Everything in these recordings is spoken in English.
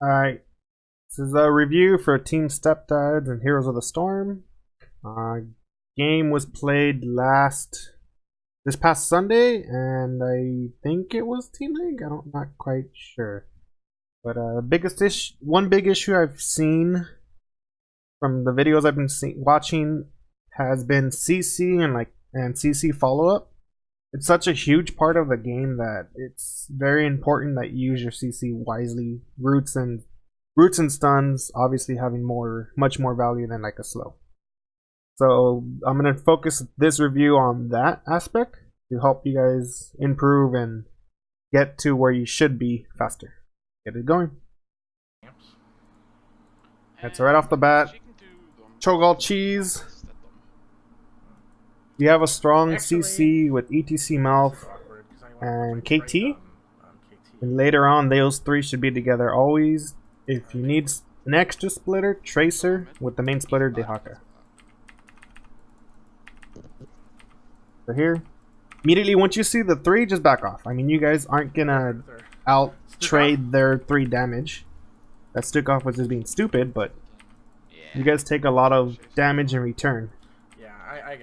Alright, this is a review for Team StepDads and Heroes of the Storm. Game was played this past Sunday, and I think it was Team League. I'm not quite sure. But one big issue I've seen from the videos I've been watching has been CC and CC follow up. It's such a huge part of the game that it's very important that you use your CC wisely. Roots and stuns obviously having much more value than like a slow. So I'm gonna focus this review on that aspect to help you guys improve and get to where you should be faster. Get it going. That's right off the bat. Cho'Gall cheese. You have a strong CC with ETC Malf and KT, and later on those three should be together always. If you need an extra splitter, Tracer with the main splitter, Dehaka. So here, immediately once you see the three, just back off. I mean, you guys aren't gonna out trade their 3 damage. That stick off was just being stupid, but you guys take a lot of damage in return.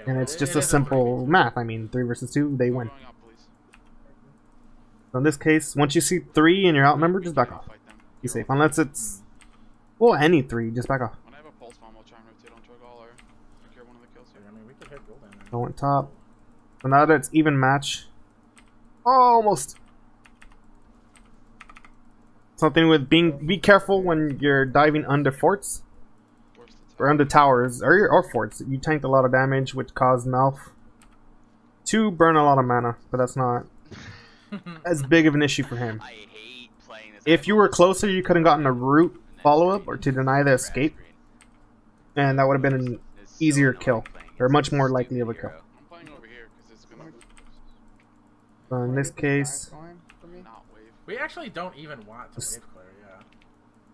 And it's just a simple math. I mean, 3 versus 2, they win. So in this case, once you see 3 and you're outnumbered, just back off. Be safe. Unless it's, well, any 3, just back off. Go on top. So now that it's even match. Oh, almost. Something with be careful when you're diving under forts. Or under towers, or forts. You tanked a lot of damage, which caused Malf to burn a lot of mana, but that's not as big of an issue for him. If you were closer, you could have gotten a root follow-up or to deny the escape, and that would have been an easier kill, or much more likely of a kill. So in this case, we actually don't even want to wave clear,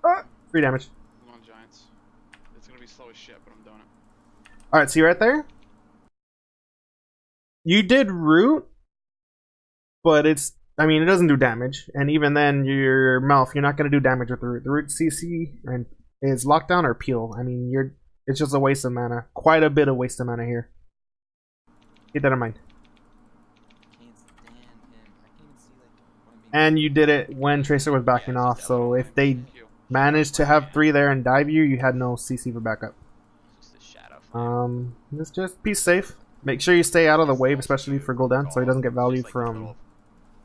yeah. Free damage. It's gonna be slow as shit, but I'm doing it. Alright, see right there? You did root, but it doesn't do damage. And even then, your Malf, you're not gonna do damage with the root. The root CC is lockdown or peel. I mean, it's just a waste of mana. Quite a bit of waste of mana here. Keep that in mind. And you did it when Tracer was backing off, so if they managed to have 3 there and dive you had no CC for backup. Just be safe. Make sure you stay out of the wave, especially for Gul'dan, so he doesn't get value from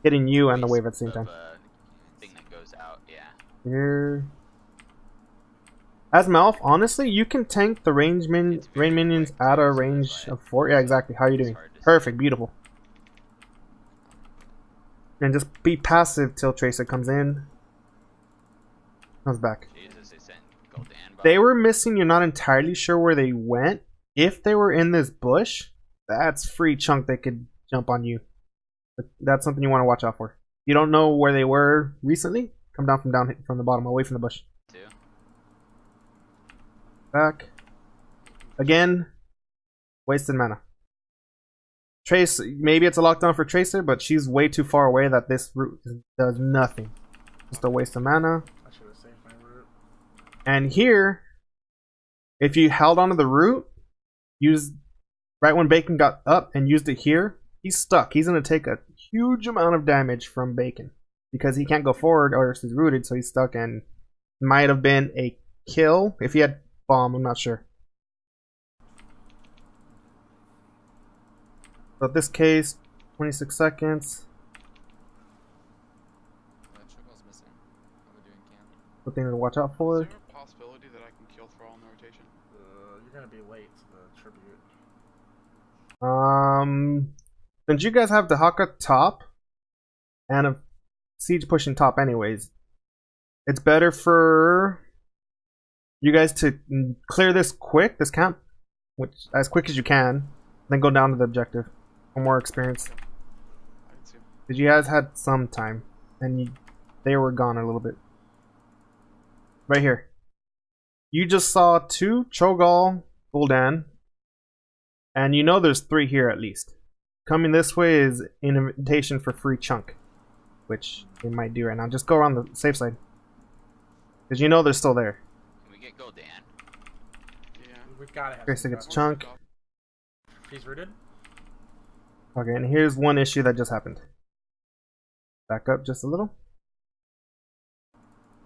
hitting you and the wave at the same time. Here. As Malf, honestly, you can tank the rain minions at a range of 4. Yeah, exactly. How are you doing? Perfect. Beautiful. And just be passive till Tracer comes in. Comes back. They were missing. You're not entirely sure where they went. If they were in this bush, that's free chunk they could jump on you. But that's something you want to watch out for. You don't know where they were recently. Come down from the bottom, away from the bush. Back. Again. Wasted mana. Trace. Maybe it's a lockdown for Tracer, but she's way too far away that this route does nothing. Just a waste of mana. And here, if you held onto the root, right when Bacon got up and used it here, he's stuck. He's going to take a huge amount of damage from Bacon because he can't go forward or he's rooted, so he's stuck, and might have been a kill if he had bomb. I'm not sure. So in this case, 26 seconds. Something to watch out for. Possibility that I can kill Thrall in the rotation? You're gonna be late to the tribute. Since you guys have the Dehaka top and a siege pushing top anyways, it's better for you guys to clear this camp, as quick as you can, then go down to the objective for more experience. Because you guys had some time, and they were gone a little bit. Right here. You just saw 2 Cho'Gall Gul'dan, and you know there's 3 here at least. Coming this way is an invitation for free chunk, which they might do right now. Just go around the safe side. Because you know they're still there. Can we get gold, Dan? Yeah. We gotta have. Tracer some gets cover. chunk. He's rooted. Okay, and here's one issue that just happened. Back up just a little.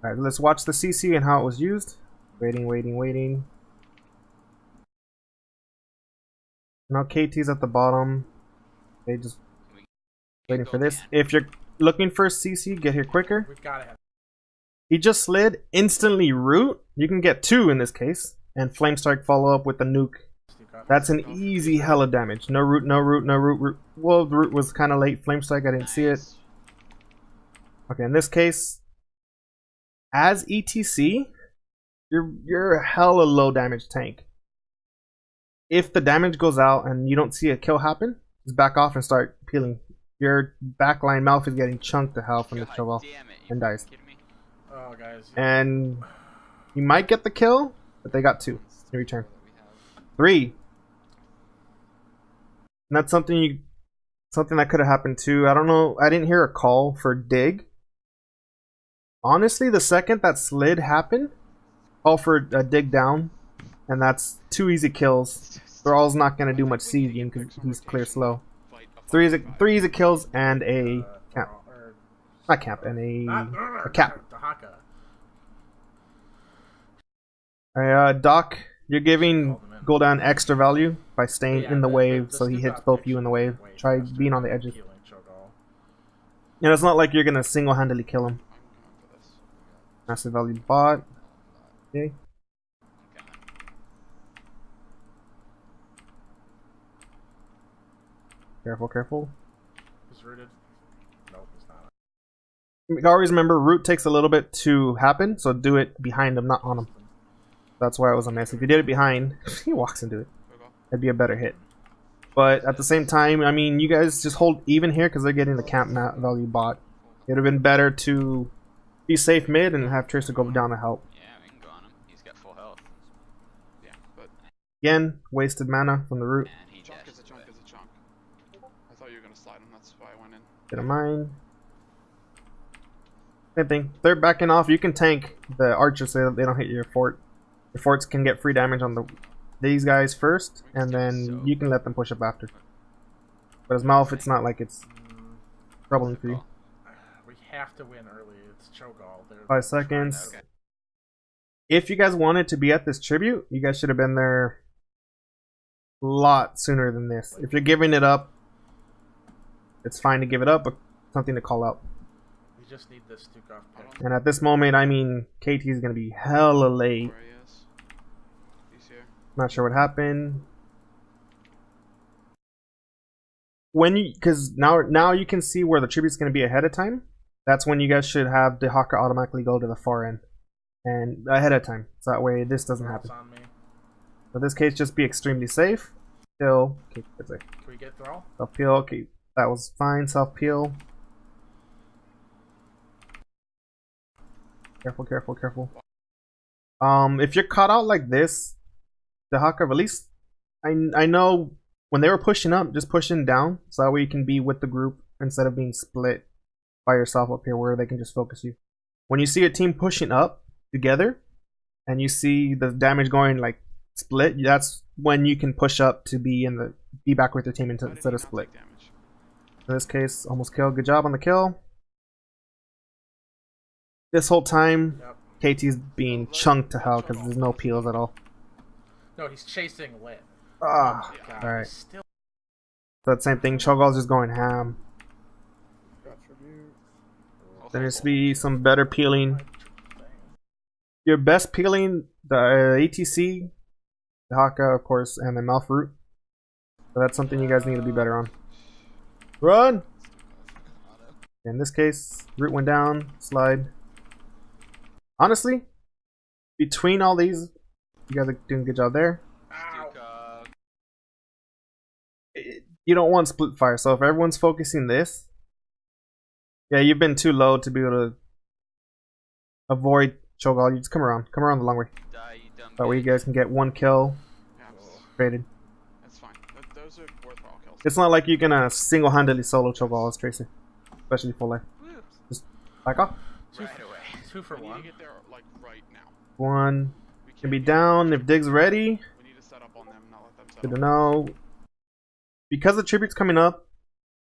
Alright, let's watch the CC and how it was used. Waiting, waiting, waiting. Now KT's at the bottom. Okay, just waiting for this. If you're looking for CC, get here quicker. We gotta have. He just slid, instantly root. You can get 2 in this case. And Flame Strike follow up with the nuke. That's an easy hella damage. No root, no root, no root, root. Well, the root was kind of late. Flame Strike, I didn't see it. Okay, in this case, as ETC, you're a hella low damage tank. If the damage goes out and you don't see a kill happen, just back off and start peeling. Your backline mouth is getting chunked to hell from the shovel and dies. Oh, guys. And you might get the kill, but they got 2 in return. 3. And that's something that could have happened too. I don't know. I didn't hear a call for dig. Honestly, the second that slid happened, call for a dig down, and that's 2 easy kills. Thrall's not gonna do much sieging because he's clear slow. 3 easy kills and a camp. Not camp, and a cap. Alright, Doc, you're giving Gul'dan extra value by staying in the wave, so he hits both you in the wave. Try being on the edges. And it's not like you're gonna single-handedly kill him. Massive value bot. Okay. Careful, careful. He's rooted. Nope, he's not. Always remember, root takes a little bit to happen, so do it behind him, not on him. That's why it was a miss. If you did it behind, he walks into it. That'd be a better hit. But at the same time, I mean, you guys just hold even here because they're getting the camp value bot. It would have been better to be safe mid and have Tracer go down to help. Yeah, we can go on him. He's got full health. Yeah, but Again, wasted mana from the root. And he chunk dashed is a chunk away. is a chunk. I thought you were gonna slide him, that's why I went in. Get a mine. Same thing. They're backing off. You can tank the archers so they don't hit your fort. Your forts can get free damage on these guys first, and then you can let them push up after. But his mouth, it's not like it's troubling for you. We have to win early. It's Cho'Gall. 5 seconds. Okay. If you guys wanted to be at this tribute, you guys should have been there a lot sooner than this. If you're giving it up, it's fine to give it up, but something to call out. We just need this Stukov pick. And at this moment, I mean, KT is going to be hella late. Where he is. He's here. Not sure what happened. Because now you can see where the tribute's going to be ahead of time. That's when you guys should have the Haka automatically go to the far end. And ahead of time. So that way this doesn't happen. On me. So in this case, just be extremely safe. Kill. Okay, that's it. Can we get Thrall? Self peel. Okay, that was fine. Self peel. Careful, careful, careful. If you're caught out like this, the Haka release. I know when they were pushing up, just pushing down, so that way you can be with the group instead of being split by yourself up here, where they can just focus you. When you see a team pushing up together, and you see the damage going like split, that's when you can push up to be back with your team instead of split. In this case, almost kill. Good job on the kill. This whole time, KT's being chunked to hell because there's no peels at all. No, he's chasing lit. Ah, Oh my God, alright. he's still. That same thing. Cho'Gall's just going ham. There needs to be some better peeling. Your best peeling, the ATC, the Haka, of course, and the mouth root. So that's something you guys need to be better on. Run! In this case, root went down, slide. Honestly, between all these, you guys are doing a good job there. Ow. You don't want split fire, so if everyone's focusing this, yeah, you've been too low to be able to avoid Cho'Gall. You just come around the long way. That way you guys can get one kill. Yeah, Traded. that's fine. Those are worthwhile kills. It's not like you're gonna single-handedly solo Cho'Gall as Tracer, especially full life. Just back off. Too, Right away. 2 for We need 1. to get there like right now. One We can can't be get down there. if Dig's ready. We need to set up on them, not let them set Good up to on us. know. Because the tribute's coming up,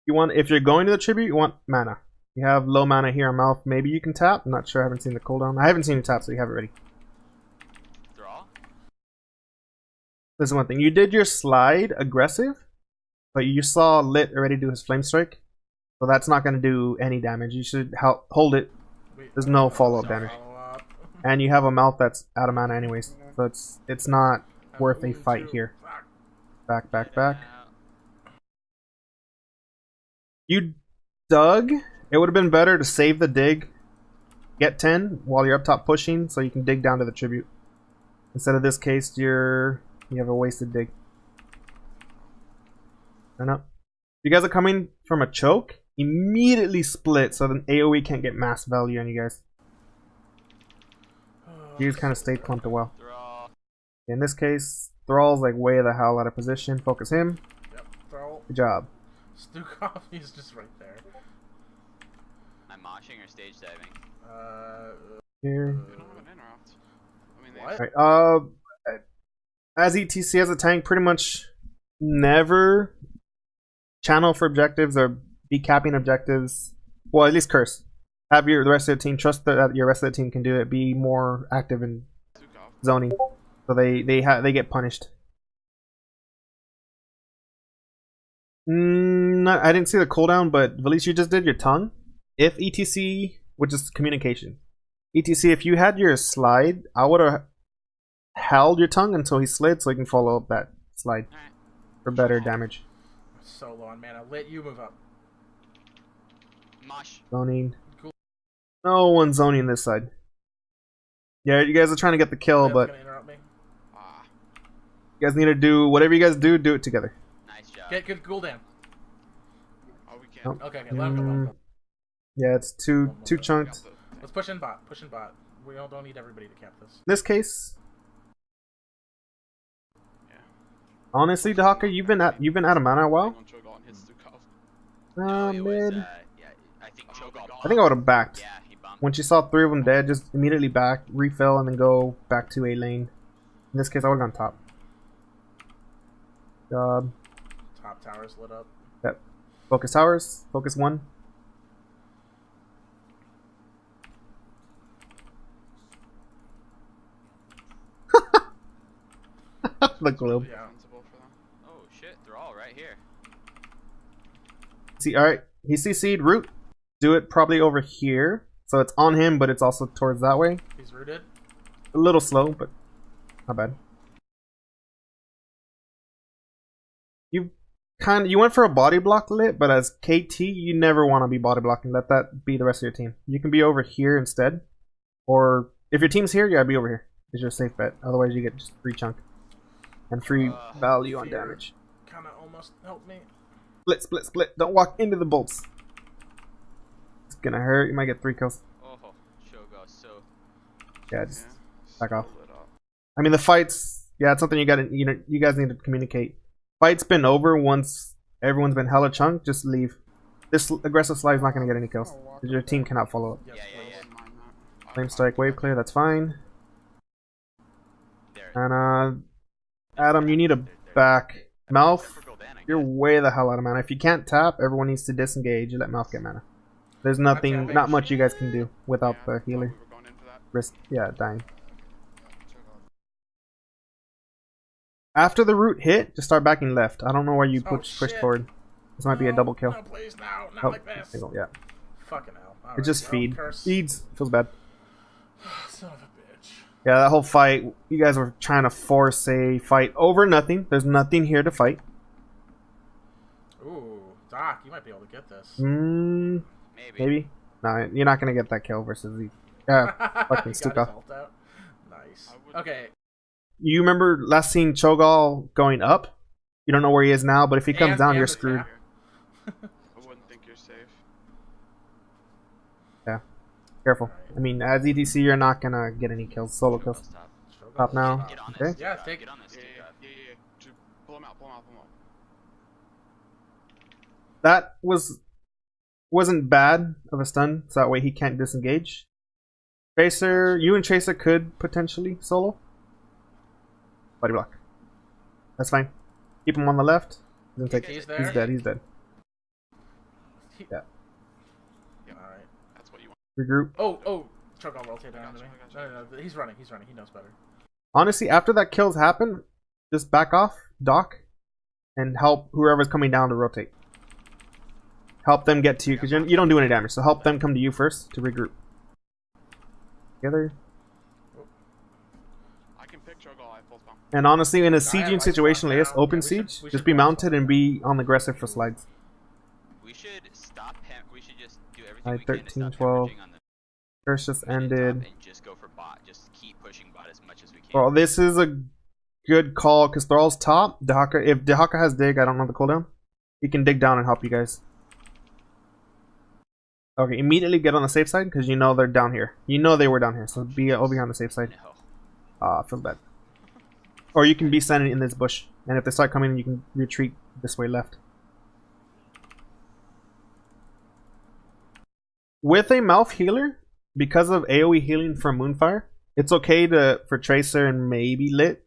you want if you're going to the tribute, you want mana. You have low mana here on mouth. Maybe you can tap. I'm not sure. I haven't seen the cooldown. I haven't seen you tap, so you have it ready. Draw. This is one thing. You did your slide aggressive, but you saw Lit already do his flame strike, so that's not going to do any damage. You should hold it. There's no follow-up damage, and you have a mouth that's out of mana anyways, so it's not worth a fight here. Back, back, back. You dug. It would have been better to save the dig, get 10 while you're up top pushing, so you can dig down to the tribute. Instead of this case, you have a wasted dig. Turn up. If you guys are coming from a choke, immediately split so then AoE can't get mass value on you guys. You just kind of stayed clumped a while. Draw. In this case, Thrall's like way the hell out of position. Focus him. Yep, Thrall. Good job. Stukov, he's just right there. I'm moshing or stage diving. Here. They don't have an interrupt. I mean, they What? Alright, as ETC as a tank, pretty much never channel for objectives or be capping objectives. Well, at least curse. Have the rest of the team trust that your rest of the team can do it. Be more active in Stukov. zoning, so they get punished. I didn't see the cooldown, but Valise, you just did your tongue. If ETC, which is communication, ETC, if you had your slide, I would have held your tongue until he slid, so he can follow up that slide Alright. for better damage. So low on mana. Lit, you move up. Mosh. Zoning. Cool. No one's zoning this side. Yeah, you guys are trying to get the kill, Lit's but gonna interrupt me. Ah. you guys need to do whatever you guys do it together. Nice job. Get good cooldown. Oh, we can't. Nope. Okay, let him go. Let him go. Yeah, it's too We chunked. got the- Let's push in bot. Push in bot. We don't need everybody to cap this. In this case, Yeah. honestly, Dahaka, you've been out of mana a while. On Cho'Gall and hit Stukov. No, it was, Mid. yeah, I think Cho'Gall I think I would have backed. Yeah, he bumped. When she saw 3 of them dead, just immediately back, refill, and then go back to a lane. In this case, I would have gone top. Job. Top tower's lit up. Yep. Focus towers. Focus 1. The globe. Yeah. Defensible for them. Oh shit, they're all right here. See, alright. He CC'd root. Do it probably over here. So it's on him, but it's also towards that way. He's rooted. A little slow, but not bad. You went for a body block Lit, but as KT, you never want to be body blocking. Let that be the rest of your team. You can be over here instead. Or if your team's here, you gotta be over here. It's your safe bet. Otherwise, you get just free chunk. And free value on Fear damage. Kinda almost helped me. Split, split, split. Don't walk into the bolts. It's gonna hurt. You might get 3 kills. Oh, Cho'Gall, so Yeah, just Yeah. back off. Still lit up. I mean, the fights. Yeah, it's something you gotta. You guys need to communicate. Fight's been over once everyone's been hella chunked. Just leave. This aggressive slide is not gonna get any kills. Your team cannot follow up. Yes, Yeah, please. yeah. Wouldn't mind that. Flame strike, wave clear. That's fine. there. And Adam, you need a back. Mouth, you're way the hell out of mana. If you can't tap, everyone needs to disengage and let Mouth get mana. There's nothing, not much you guys can do without Yeah, the I thought healer. we were going in for that. Risk, yeah, dying. After the root hit, just start backing left. I don't know why you Oh, pushed shit. forward. This might be a No, double kill. No, please, no, not Oh, like this. single, yeah. Fucking hell. All It right, just well, feed. curse. Feeds. Feels bad. Son of a bitch. Yeah, that whole fight, you guys were trying to force a fight over nothing. There's nothing here to fight. Ooh, Doc, you might be able to get this. Maybe. Maybe. No, you're not gonna get that kill versus the. Yeah, fucking Got his Stuka. ult out. Nice. I would- Okay. You remember last seeing Cho'Gall going up? You don't know where he is now, but if he comes And- down, and you're the screwed. tap. I wouldn't think you're safe. Yeah, careful. I mean, as EDC, you're not gonna get any kills, solo kills. Cho'Gall's top. Top now. Get on Okay. this. Yeah, Stukov, take- Get on this. Yeah, yeah, Stukov. yeah, yeah. Just pull him out, pull him out, pull him out. That wasn't bad of a stun, so that way he can't disengage. Tracer, you and Tracer could potentially solo. Body block. That's fine. Keep him on the left. He's there. He's dead. He's dead. Yeah. Alright. That's what you want. Regroup. Oh. Choke on rotate down to me. I got you. No. He's running. He knows better. Honestly, after that kills happen, just back off, dock, and help whoever's coming down to rotate. Help them get to you, because you don't do any damage, so help them come to you first to regroup. Together. I can pick Cho'Gall. I have full spell. And honestly, in a I have sieging ice situation block like this, now. open Yeah, we should- siege, we just should be focus mounted on and be on aggressive for slides. We should stop him. We should just do everything Alright, we can to 13, stop 12. hemorrhaging on the Curse just mid and top ended. and just go for bot. Just keep pushing bot as much as we can. Well, this is a good call, because Thrall's top. Dehaka, if Dehaka has dig, I don't know the cooldown. He can dig down and help you guys. Okay, immediately get on the safe side, because you know they're down here. You know they were down here, so be over here on the safe side. No. Feels bad. Or you can be standing in this bush, and if they start coming, you can retreat this way left. With a mouth healer, because of AoE healing from Moonfire, it's okay for Tracer and maybe Lit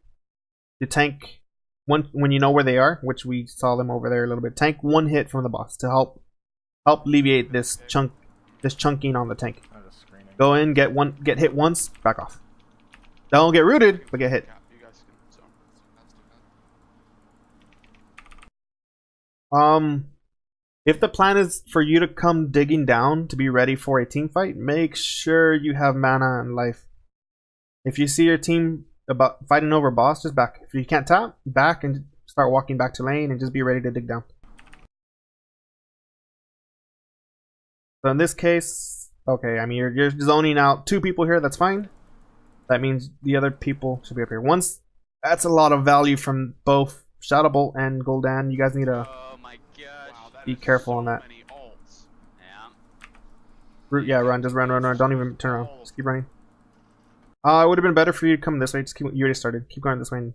to tank when you know where they are, which we saw them over there a little bit. Tank one hit from the boss to help alleviate this chunking on the tank. I'm just screening. Go in, get hit once, back off. Don't get rooted, but get hit. Yeah, you guys can. So. If the plan is for you to come digging down to be ready for a team fight, make sure you have mana and life. If you see your team about fighting over a boss, just back. If you can't tap, back and start walking back to lane and just be ready to dig down. So in this case, okay, I mean you're zoning out 2 people here, that's fine. That means the other people should be up here. That's a lot of value from both Shadow Bolt and Gul'dan. You guys need to Oh my gosh. Wow, that be is careful so on that. many ults. Yeah. run. Just run. Don't even turn around. Just keep running. It would have been better for you to come this way. Just keep. You already started. Keep going this way. And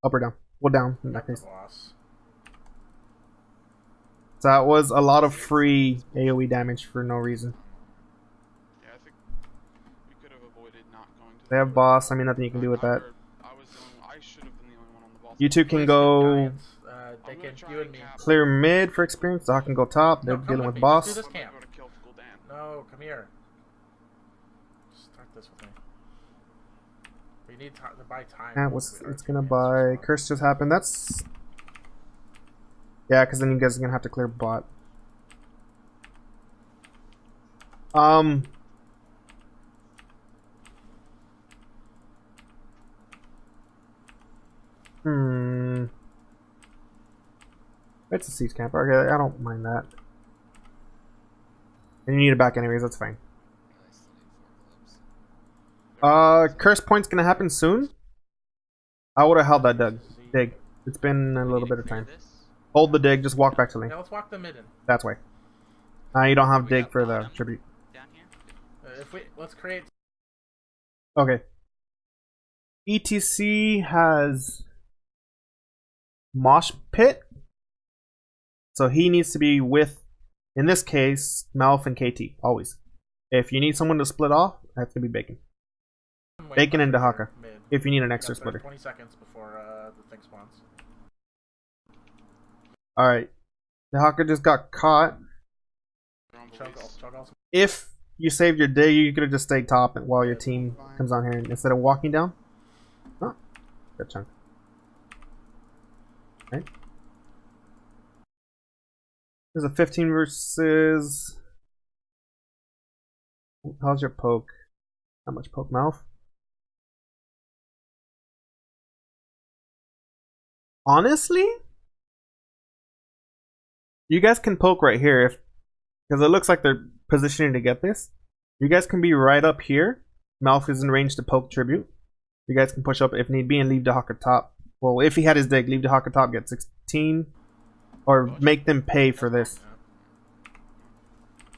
up or down. Well, down in that case. Boss. So that was a lot of free AoE damage for no reason. Yeah, I think we could have avoided not going to. They have boss. I mean, nothing you can do with that. I should have been the only one on the ball. You two can go Giants, they I'm gonna can. try You and me. cap- clear mid for experience. Doc can go top. They're No, come dealing with with me. Just boss. do this I'm gonna camp. go to kill Gul'dan. No, come here. Start this with me. We need to buy time. It's gonna buy. Curse just happened. That's. Yeah, because then you guys are gonna have to clear bot. It's a siege camp. Okay, I don't mind that. And you need it back anyways, that's fine. Curse point's gonna happen soon. I would have held that dig. It's been a little bit of time. Hold the dig, just walk back to lane. Now let's walk the mid in. That's why. You don't have dig for the tribute. Down here. Let's create. Okay. ETC has Mosh Pit. So he needs to be with, in this case, Malf and KT, always. If you need someone to split off, that's going to be Bacon. Bacon and Dehaka, Mid. if you need an extra Got splitter. 20 seconds before the thing spawns. Alright. Dehaka just got caught. They're on Chug Valise. also. If you saved your day, you could have just stayed top while your team comes on here instead of walking down. Oh, good chunk. Okay. There's a 15 versus. How's your poke? How much poke mouth? Honestly, you guys can poke right here because it looks like they're positioning to get this. You guys can be right up here. Malf is in range to poke tribute. You guys can push up if need be and leave Dehaka top. Well, if he had his dig, leave Dehaka top, get 16, or make them pay for this.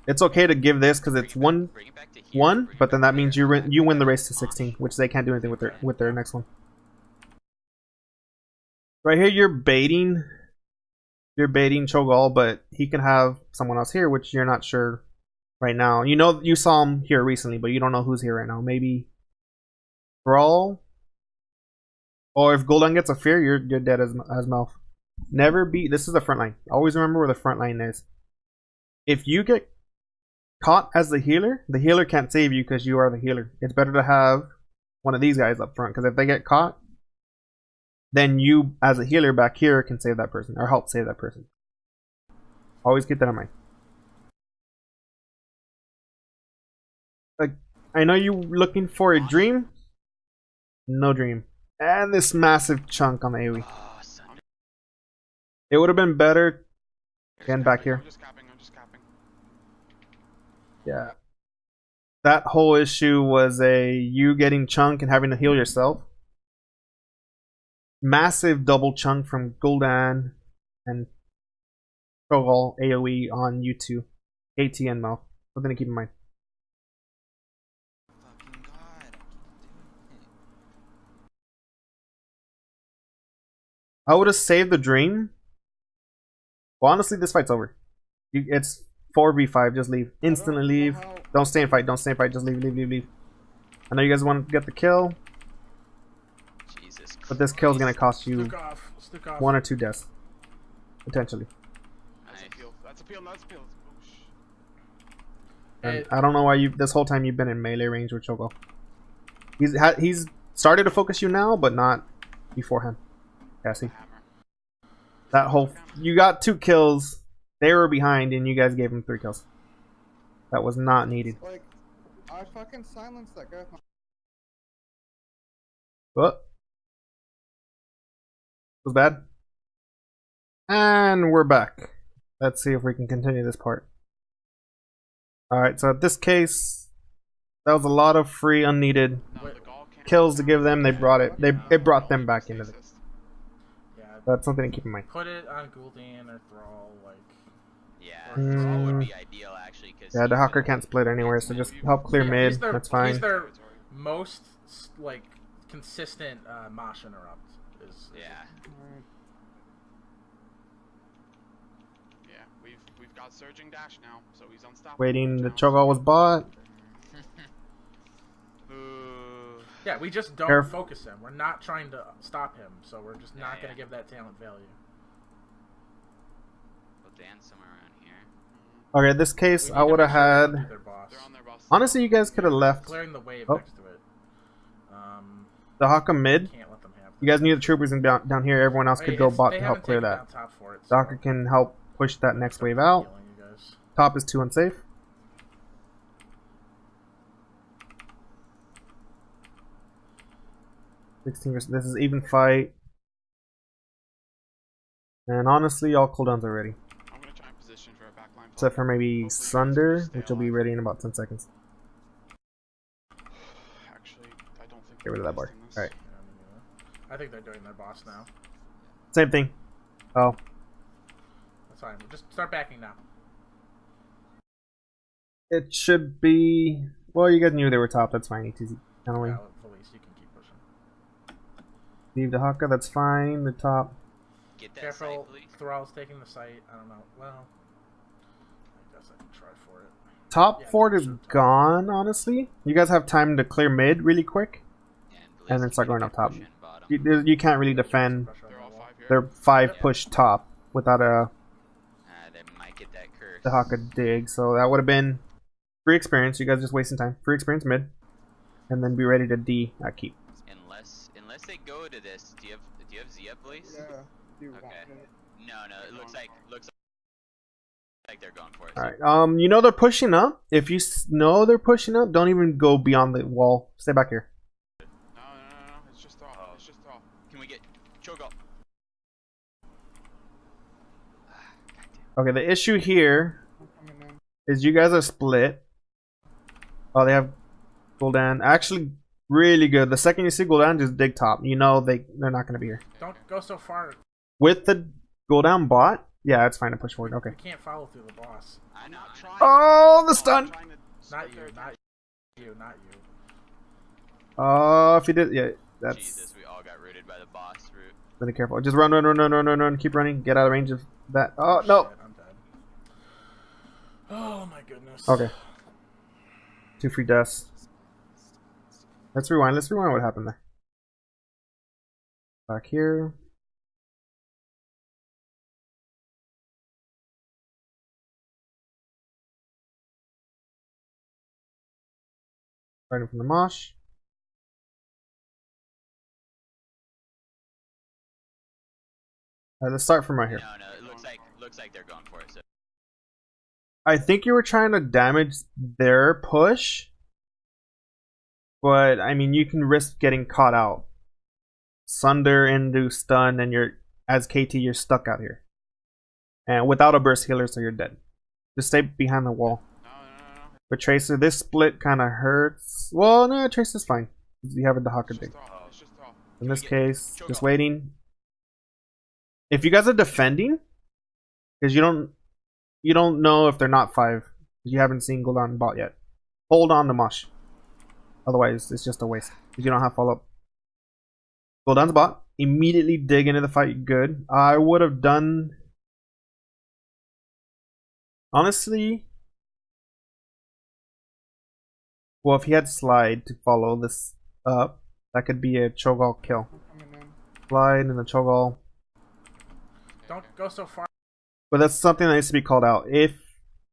It's okay to give this because it's Bring it back to here, one, bring it but then back that to means there. you win the race to 16, which they can't do anything with their next one. Right here, you're baiting Cho'Gall, but he can have someone else here, which you're not sure right now. You know, you saw him here recently, but you don't know who's here right now. Maybe Brawl, or if Golden gets a fear, you're dead as Mouth. Never be. This is the front line. Always remember where the front line is. If you get caught as the healer can't save you because you are the healer. It's better to have one of these guys up front, because if they get caught, then you as a healer back here can save that person or help save that person. Always keep that in mind. Like, I know you're looking for a dream. No dream. And this massive chunk on the AoE. Oh, son. It would have been better. Again, back here. I'm just capping. Yeah. That whole issue was you getting chunk and having to heal yourself. Massive double chunk from Gul'dan and Troll AoE on U2. AT and Mouth. Something to keep in mind. Fucking god. I would have saved the dream. Well, honestly, this fight's over. It's 4v5. Just leave. Instantly leave. Don't stay and fight. Don't stay and fight. Just leave. I know you guys want to get the kill, Jesus but this kill is going to cost you Stick off. 1 or 2 deaths. Potentially. That's Nice. appeal. That's appeal. Oosh. And I don't know why this whole time you've been in melee range with Choco. He's started to focus you now, but not beforehand. Cassie. Hammer. That whole... You got 2 kills. They were behind, and you guys gave him 3 kills. That was not needed. Like, I fucking silenced that guy. What? Was bad. And we're back. Let's see if we can continue this part. Alright, so in this case, that was a lot of free, unneeded No, the Gaul can't kills to give them. They brought it. It brought them back into it. Stasis. Yeah. That's something to keep in mind. Put it on Gul'dan or Thrall, like. Yeah, Mm. Thrall would be ideal actually. Cause Yeah, the Hawker can't split anywhere, so just help clear Yeah, mid. he's their- That's fine. He's their most like consistent Mosh interrupt. Yeah. Yeah, we've got surging dash now, so he's unstoppable. Waiting. The now. Cho'Gall was bought. Ooh. Yeah, we just don't Caref- focus him. We're not trying to stop him, so we're just not Yeah, going to yeah. give that talent value. We'll dance somewhere around here. Okay, in this case, We I need to would have make sure they had. do their boss. They're on their boss. Honestly, you guys could have left Clearing the wave Oh. next to it. the Hawker mid. Can't let them have You guys knew the troopers in down here. Everyone else Hey, could go it's- bot they to help haven't clear taken that. down top for it, The so Hawker can help push that next wave out. healing you guys. Top is 2 unsafe. This is even fight. And honestly, all cooldowns are ready. I'm gonna try and position for a backline. Except for maybe Hopefully Sunder, stay which will be alive. ready in about 10 seconds. Actually, I don't think. Get rid of that bar. Alright. Alright. Yeah, me neither. I think they're doing their boss now. Same thing. Oh. That's fine. We'll just start backing now. It should be... Well, you guys knew they were top. That's fine. ETZ. Penalty. Yeah, Felice, you can keep pushing. Leave the Hawker. That's fine. The top. Get that Careful, site, please. Thrall's taking the site. I don't know. Well, I guess I can try for it. Top Yeah, fort is sure, top. gone, honestly. You guys have time to clear mid really quick. And then Blaze start can going up keep top. pushing bottom. You can't really defend Pressure on They're the all wall. 5 here. their 5 Yep. push top without They might get that curse. the Hawker dig. So that would have been free experience. You guys just wasting time. Free experience mid. And then be ready to D at keep. Unless they go to this, do you have Zia, please? Yeah. You want Okay. it. No, it looks like they're going for it. Alright. You know they're pushing up. If you know they're pushing up, don't even go beyond the wall. Stay back here. No. It's just Thrall. Oh. It's just Thrall. Can we get Cho'Gall? Okay, the issue here I'm coming in. is you guys are split. Oh, they have Gul'dan. Actually, really good. The second you see Gul'dan, just dig top. You know they're not going to be here. Don't go so far. With the Gul'dan bot, yeah, it's fine to push forward. Okay. You can't follow through the boss. I'm not trying. Oh, the I'm stun! trying to Not split you, their not attention. you, not you. Oh, if you did, yeah, that's Jesus, we all got rooted by the boss route. really careful. Just run. Keep running. Get out of range of that. Oh, no. Shit, I'm dead. Oh my goodness. Okay. 2 free deaths. Let's rewind. Let's rewind what happened there. Back here. Starting from the mosh. Let's start from right here. No, it looks like they're going for it. So. I think you were trying to damage their push, but I mean you can risk getting caught out. Sunder into stun, and you're as KT you're stuck out here, and without a burst healer, so you're dead. Just stay behind the wall. No. But Tracer, this split kind of hurts. Well, no, Tracer's fine. You have a Dahaka It's dig. just off. It's just off. In this Get case, choke just off. waiting. If you guys are defending, because you don't know if they're not 5. You haven't seen Gul'dan bot yet. Hold on to Mosh. Otherwise, it's just a waste. Because you don't have follow-up. Gul'dan's bot. Immediately dig into the fight. Good. I would have done... Honestly... Well, if he had slide to follow this up, that could be a Cho'Gall kill. I'm coming in. Slide and the Cho'Gall. Don't go so far. But that's something that needs to be called out. If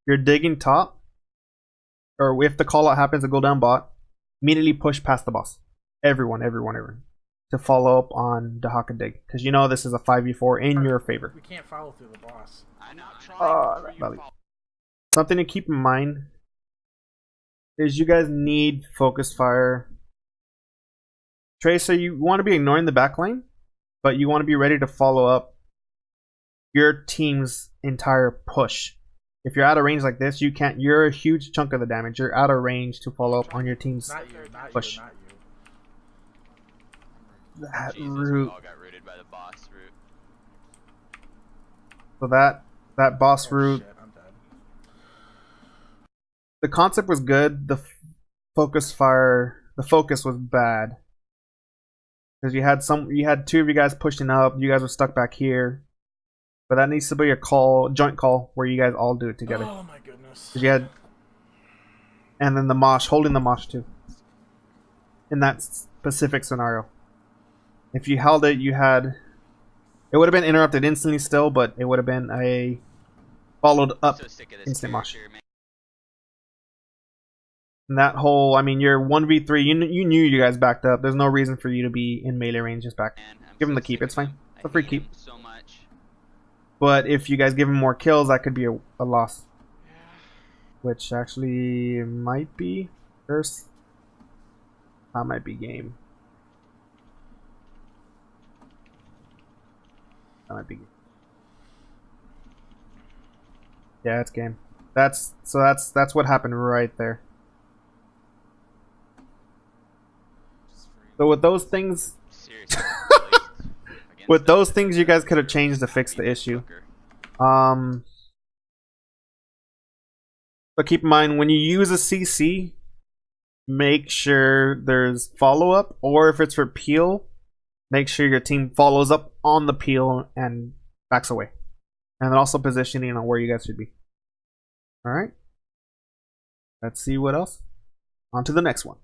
you're digging top, or if the call out happens to go down bot, immediately push past the boss. Everyone. To follow up on Dahaka dig. Because you know this is a 5v4 in your favor. We can't follow through the boss. I'm not trying for that you value. to follow. Something to keep in mind is you guys need focus fire. Tracer, you want to be ignoring the backline, but you want to be ready to follow up your team's entire push. If you're out of range like this, you can't. You're a huge chunk of the damage. You're out of range to follow up on your team's Not you, not push. you, not you. That Jesus, route. we all got rooted by the boss route. So that boss Oh, route. shit, I'm dead. The concept was good. The focus fire. The focus was bad. Because you had 2 of you guys pushing up. You guys were stuck back here. But that needs to be a joint call, where you guys all do it together. Oh my goodness. 'Cause you had, and then the mosh, holding the mosh too. In that specific scenario, if you held it, it would have been interrupted instantly still, but it would have been a followed up So sick of this instant mosh. character, man. And that whole, I mean, you're 1v3. You knew you guys backed up. There's no reason for you to be in melee range. Just back. Man, I'm Give him so the keep. sick It's of fine. him. It's a I free hate keep. him so much. But if you guys give him more kills, that could be a loss. Yeah. Which actually might be first. That might be game. That might be game. Yeah, it's game. That's what happened right there. So with those things, Seriously. at least against with those the- things, you guys could have changed to fix the issue. Fucker. But keep in mind, when you use a CC, make sure there's follow-up, or if it's for peel, make sure your team follows up on the peel and backs away. And then also positioning on where you guys should be. Alright. Let's see what else. On to the next one.